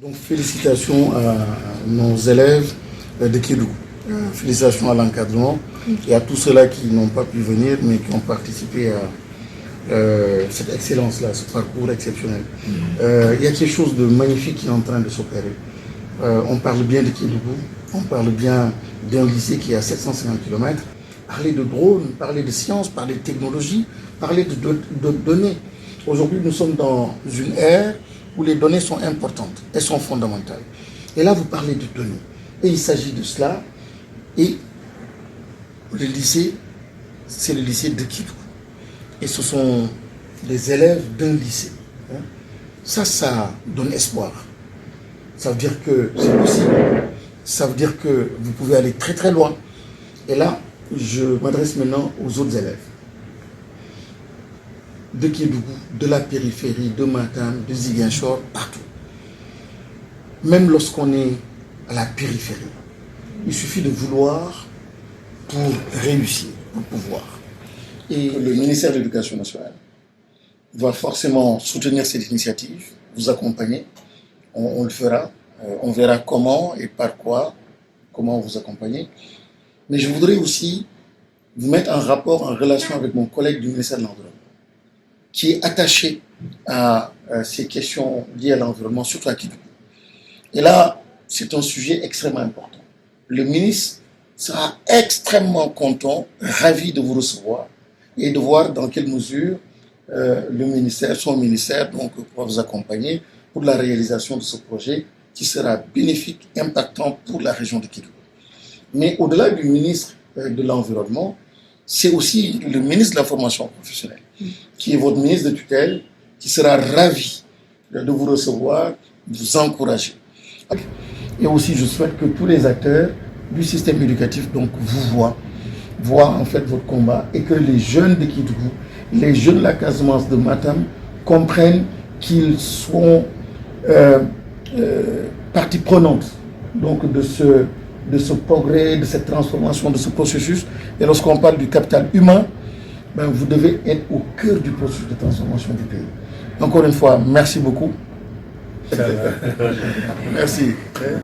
Donc félicitations à nos élèves de Kédougou. Félicitations à l'encadrement et à tous ceux-là qui n'ont pas pu venir mais qui ont participé à cette excellence-là, ce parcours exceptionnel. Il y a quelque chose de magnifique qui est en train de s'opérer. On parle bien de Kédougou, on parle bien d'un lycée qui est à 750 km. Parler de drones, parler de sciences, parler de technologie, parler de données. Aujourd'hui, nous sommes dans une ère où les données sont importantes, elles sont fondamentales. Et là, vous parlez de données. Et il s'agit de cela. Et le lycée, c'est le lycée de Kédougou. Et ce sont les élèves d'un lycée. Ça donne espoir. Ça veut dire que c'est possible. Ça veut dire que vous pouvez aller très très loin. Et là, je m'adresse maintenant aux autres élèves. De Kédougou, de la périphérie, de Matam, de Ziguinchor, partout. Même lorsqu'on est à la périphérie, il suffit de vouloir pour réussir, pour pouvoir. Et le ministère de l'Éducation nationale va forcément soutenir cette initiative, vous accompagner. On le fera. On verra comment et par quoi, comment vous accompagner. Mais je voudrais aussi vous mettre en rapport, en relation avec mon collègue du ministère de l'Environnement, qui est attaché à ces questions liées à l'environnement, surtout à Kédougou. Et là, c'est un sujet extrêmement important. Le ministre sera extrêmement content, ravi de vous recevoir et de voir dans quelle mesure le ministère, son ministère, donc, pourra vous accompagner pour la réalisation de ce projet qui sera bénéfique, impactant pour la région de Kédougou. Mais au-delà du ministre de l'Environnement, c'est aussi le ministre de la Formation professionnelle, qui est votre ministre de tutelle, qui sera ravi de vous recevoir, de vous encourager. Et aussi, je souhaite que tous les acteurs du système éducatif donc, vous voient en fait votre combat et que les jeunes de Kédougou, les jeunes de la Casamance de Matam comprennent qu'ils sont partie prenante donc, de ce progrès, de cette transformation, de ce processus. Et lorsqu'on parle du capital humain, ben, vous devez être au cœur du processus de transformation du pays. Encore une fois, merci beaucoup. Merci.